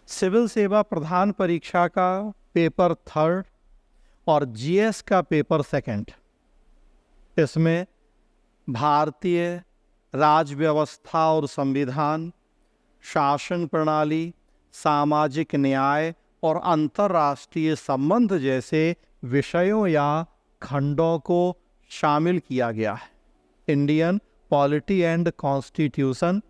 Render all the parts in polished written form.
Civil सेवा प्रधान परीक्षा का पेपर थर्ड और जीएस का पेपर सेकंड, इसमें भारतीय राज्य व्यवस्था और संविधान, शासन प्रणाली, सामाजिक न्याय और अंतर्राष्ट्रीय संबंध जैसे विषयों या खंडों को शामिल किया गया है। Indian polity and constitution,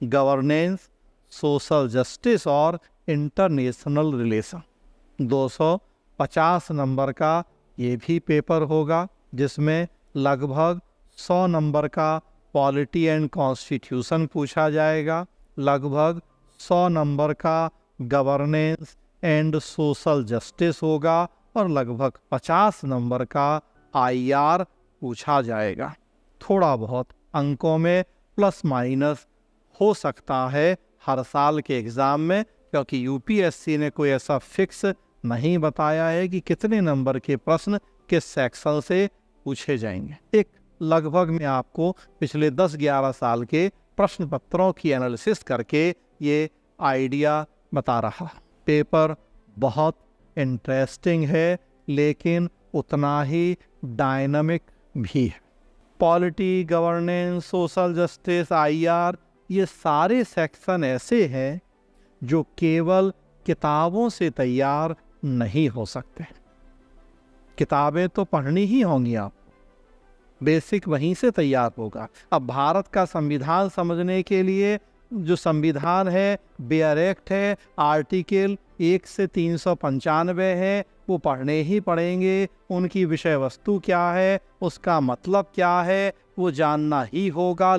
governance, social justice और इंटरनेशनल रिलेशन। 250 नंबर का ये भी पेपर होगा, जिसमें लगभग 100 नंबर का पॉलिटी एंड कॉन्स्टिट्यूशन पूछा जाएगा, लगभग 100 नंबर का गवर्नेंस एंड सोशल जस्टिस होगा और लगभग 50 नंबर का आईआर पूछा जाएगा। थोड़ा बहुत अंकों में प्लस माइनस हो सकता है हर साल के एग्ज़ाम में, क्योंकि यूपीएससी ने कोई ऐसा फिक्स नहीं बताया है कि कितने नंबर के प्रश्न किस सेक्शन से पूछे जाएंगे। एक लगभग में आपको पिछले 10-11 साल के प्रश्न पत्रों की एनालिसिस करके ये आइडिया बता रहा। पेपर बहुत इंटरेस्टिंग है, लेकिन उतना ही डायनामिक भी है। Polity, governance, social justice, IR, ये सारे सेक्शन ऐसे हैं जो केवल किताबों से तैयार नहीं हो सकते। किताबें तो पढ़नी ही होंगी आपको, बेसिक वहीं से तैयार होगा। अब भारत का संविधान समझने के लिए जो संविधान है, बेयर एक्ट है, आर्टिकल 1 से 395 है, वो पढ़ने ही पड़ेंगे। उनकी विषय वस्तु क्या है, उसका मतलब क्या है, वो जानना ही होगा।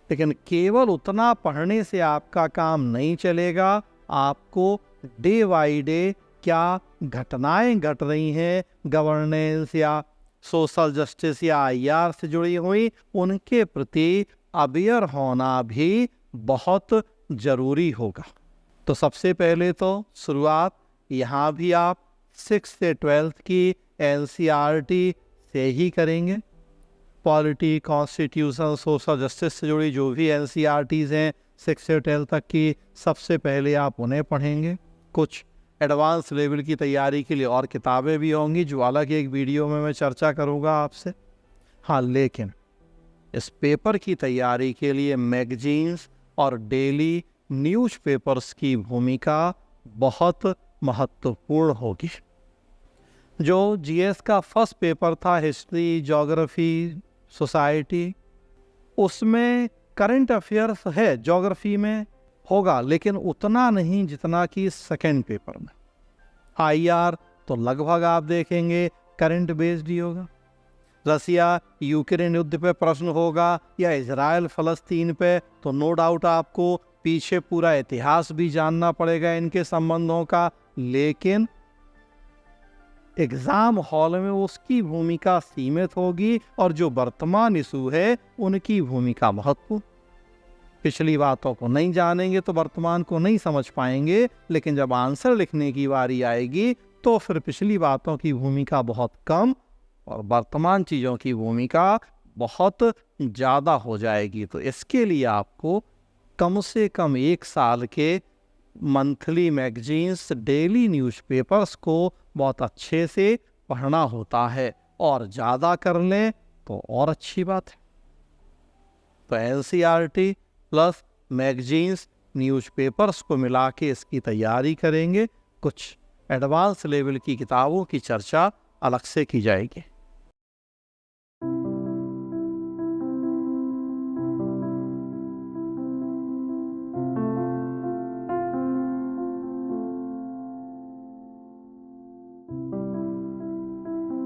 लेकिन केवल उतना पढ़ने से आपका काम नहीं चलेगा। आपको डे बाई डे क्या घटनाएं घट रही हैं गवर्नेंस या सोशल जस्टिस या आईआर से जुड़ी हुई, उनके प्रति अवेयर होना भी बहुत ज़रूरी होगा। तो सबसे पहले तो शुरुआत यहाँ भी आप 6 से 12th की एनसीईआरटी से ही करेंगे। पॉलिटी, कॉन्स्टिट्यूशन, सोशल जस्टिस से जुड़ी जो भी एनसीईआरटीज़ हैं 6 से 12 तक की, सबसे पहले आप उन्हें पढ़ेंगे। कुछ एडवांस लेवल की तैयारी के लिए और किताबें भी होंगी, जो अलग एक वीडियो में मैं चर्चा करूँगा आपसे। हाँ, लेकिन इस पेपर की तैयारी के लिए मैगजीन्स और डेली न्यूज़पेपर्स की भूमिका बहुत महत्वपूर्ण होगी। जो जीएस का फर्स्ट पेपर था, हिस्ट्री, ज्योग्राफी, सोसाइटी, उसमें करंट अफेयर्स है, ज्योग्राफी में होगा, लेकिन उतना नहीं जितना कि सेकंड पेपर में। आईआर तो लगभग आप देखेंगे करंट बेस्ड ही होगा। रसिया यूक्रेन युद्ध पे प्रश्न होगा या इजराइल फलस्तीन पे, तो नो डाउट आपको पीछे पूरा इतिहास भी जानना पड़ेगा इनके संबंधों का। लेकिन एग्जाम हॉल में उसकी भूमिका सीमित होगी और जो वर्तमान इशू है उनकी भूमिका महत्वपूर्ण। पिछली बातों को नहीं जानेंगे तो वर्तमान को नहीं समझ पाएंगे, लेकिन जब आंसर लिखने की बारी आएगी तो फिर पिछली बातों की भूमिका बहुत कम और वर्तमान चीज़ों की भूमिका बहुत ज़्यादा हो जाएगी। तो इसके लिए आपको कम से कम 1 साल के मंथली मैगजीन्स, डेली न्यूज़पेपर्स को बहुत अच्छे से पढ़ना होता है, और ज़्यादा कर लें तो और अच्छी बात है। तो एनसीईआरटी प्लस मैगजीन्स, न्यूज़पेपर्स को मिला के इसकी तैयारी करेंगे। कुछ एडवांस लेवल की किताबों की चर्चा अलग से की जाएगी।